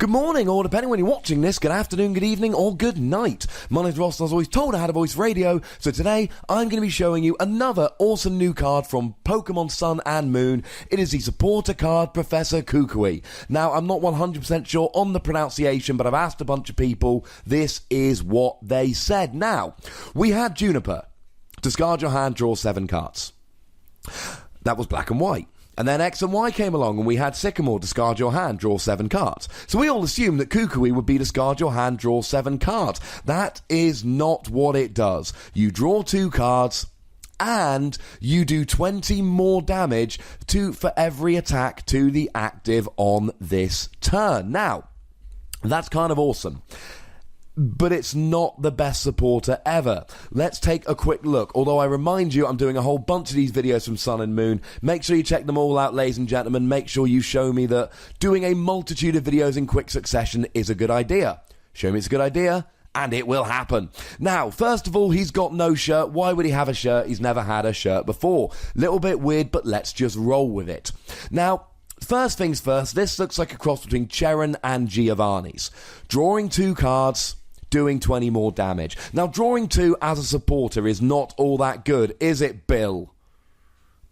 Good morning, or depending when you're watching this, good afternoon, good evening, or good night. My name's Ross, and I was always told I had a voice radio, so today I'm going to be showing you another awesome new card from Pokémon Sun and Moon. It is the supporter card, Professor Kukui. Now, I'm not 100% sure on the pronunciation, but I've asked a bunch of people. This is what they said. Now, we had Juniper. Discard your hand, draw 7 cards. That was black and white. And then X and Y came along and we had Sycamore, discard your hand, draw 7 cards. So we all assumed that Kukui would be discard your hand, draw 7 cards. That is not what it does. You draw 2 cards and you do 20 more damage for every attack to the active on this turn. Now, that's kind of awesome. But it's not the best supporter ever. Let's take a quick look. Although I remind you, I'm doing a whole bunch of these videos from Sun and Moon. Make sure you check them all out, ladies and gentlemen. Make sure you show me that doing a multitude of videos in quick succession is a good idea. Show me it's a good idea, and it will happen. Now, first of all, he's got no shirt. Why would he have a shirt? He's never had a shirt before. Little bit weird, but let's just roll with it. Now, first things first, this looks like a cross between Cheran and Giovanni's. Drawing 2 cards, doing 20 more damage. Now, drawing 2 as a supporter is not all that good, is it, Bill?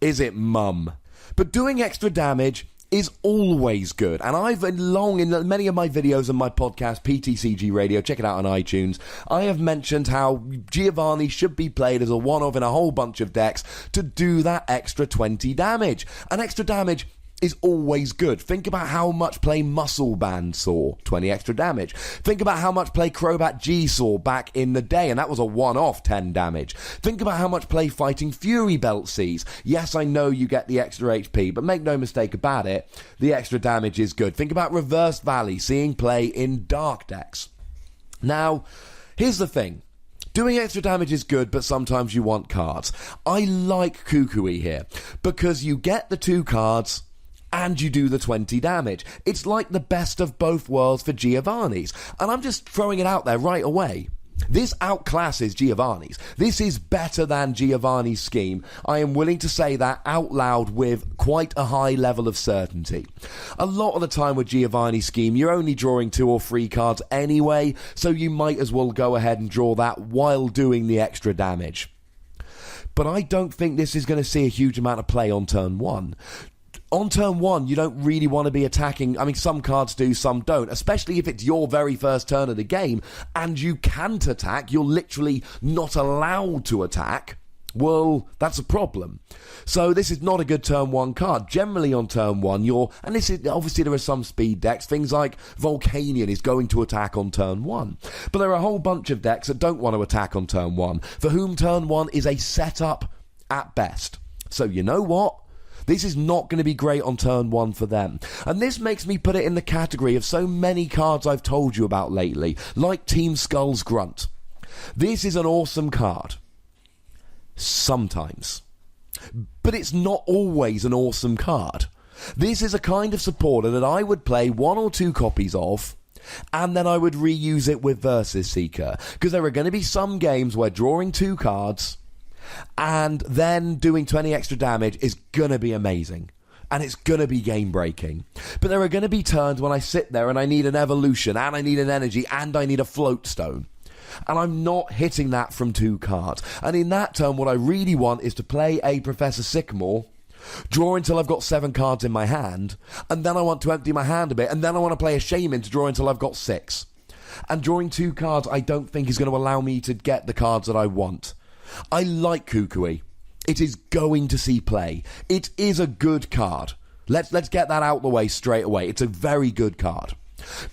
Is it, Mum? But doing extra damage is always good. And I've long, in many of my videos and my podcast, PTCGRadio, check it out on iTunes, I have mentioned how Giovanni should be played as a one-of in a whole bunch of decks to do that extra 20 damage. And extra damage is always good. Think about how much play Muscle Band saw, 20 extra damage. Think about how much play Crobat G saw back in the day, and that was a one-off 10 damage. Think about how much play Fighting Fury Belt sees. Yes, I know you get the extra HP, but make no mistake about it, the extra damage is good. Think about Reverse Valley seeing play in Dark decks. Now, here's the thing. Doing extra damage is good, but sometimes you want cards. I like Kukui here, because you get the 2 cards, and you do the 20 damage. It's like the best of both worlds for Giovanni's. And I'm just throwing it out there right away. This outclasses Giovanni's. This is better than Giovanni's scheme. I am willing to say that out loud with quite a high level of certainty. A lot of the time with Giovanni's scheme, you're only drawing 2 or 3 cards anyway, so you might as well go ahead and draw that while doing the extra damage. But I don't think this is going to see a huge amount of play on turn 1. On turn 1, you don't really want to be attacking. I mean, some cards do, some don't. Especially if it's your very first turn of the game and you can't attack, you're literally not allowed to attack. Well, that's a problem. So this is not a good turn 1 card. Generally on turn 1, and this is, obviously there are some speed decks. Things like Volcanion is going to attack on turn 1. But there are a whole bunch of decks that don't want to attack on turn 1, for whom turn 1 is a setup at best. So you know what? This is not going to be great on turn 1 for them. And this makes me put it in the category of so many cards I've told you about lately, like Team Skull's Grunt. This is an awesome card. Sometimes. But it's not always an awesome card. This is a kind of supporter that I would play 1 or 2 copies of, and then I would reuse it with Versus Seeker. Because there are going to be some games where drawing 2 cards and then doing 20 extra damage is gonna be amazing. And it's gonna be game breaking. But there are gonna be turns when I sit there and I need an evolution, and I need an energy, and I need a float stone. And I'm not hitting that from 2 cards. And in that turn, what I really want is to play a Professor Sycamore, draw until I've got 7 cards in my hand, and then I want to empty my hand a bit, and then I want to play a Shaman to draw until I've got 6. And drawing 2 cards I don't think is going to allow me to get the cards that I want. I like Kukui. It is going to see play. It is a good card. Let's get that out the way straight away. It's a very good card.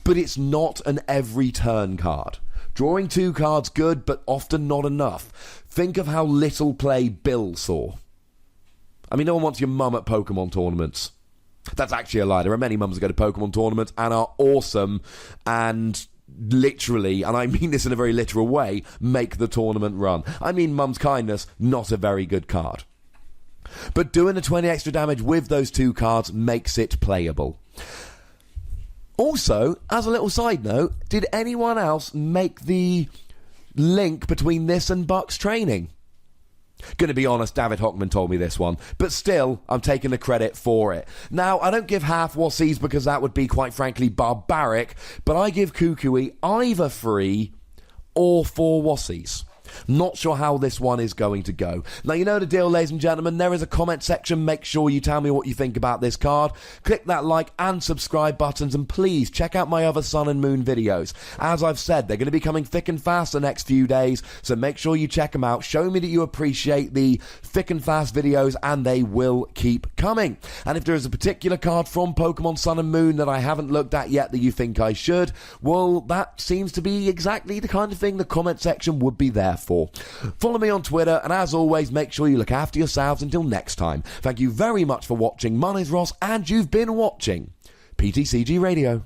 But it's not an every turn card. Drawing 2 cards good, but often not enough. Think of how little play Bill saw. I mean, no one wants your mum at Pokemon tournaments. That's actually a lie. There are many mums that go to Pokemon tournaments and are awesome and literally, and I mean this in a very literal way, make the tournament run. I mean, Mum's Kindness, not a very good card. But doing the 20 extra damage with those 2 cards makes it playable. Also, as a little side note, did anyone else make the link between this and Buck's training? Gonna be honest, David Hockman told me this one, but still, I'm taking the credit for it. Now, I don't give half Wassies because that would be, quite frankly, barbaric, but I give Kukui either 3 or 4 Wassies. Not sure how this one is going to go. Now, you know the deal, ladies and gentlemen. There is a comment section. Make sure you tell me what you think about this card. Click that like and subscribe buttons, and please check out my other Sun and Moon videos. As I've said, they're going to be coming thick and fast the next few days, so make sure you check them out. Show me that you appreciate the thick and fast videos, and they will keep coming. And if there is a particular card from Pokemon Sun and Moon that I haven't looked at yet that you think I should, well, that seems to be exactly the kind of thing the comment section would be there for. Follow me on Twitter, and as always, make sure you look after yourselves until next time. Thank you very much for watching. My name's Ross, and you've been watching PTCG Radio.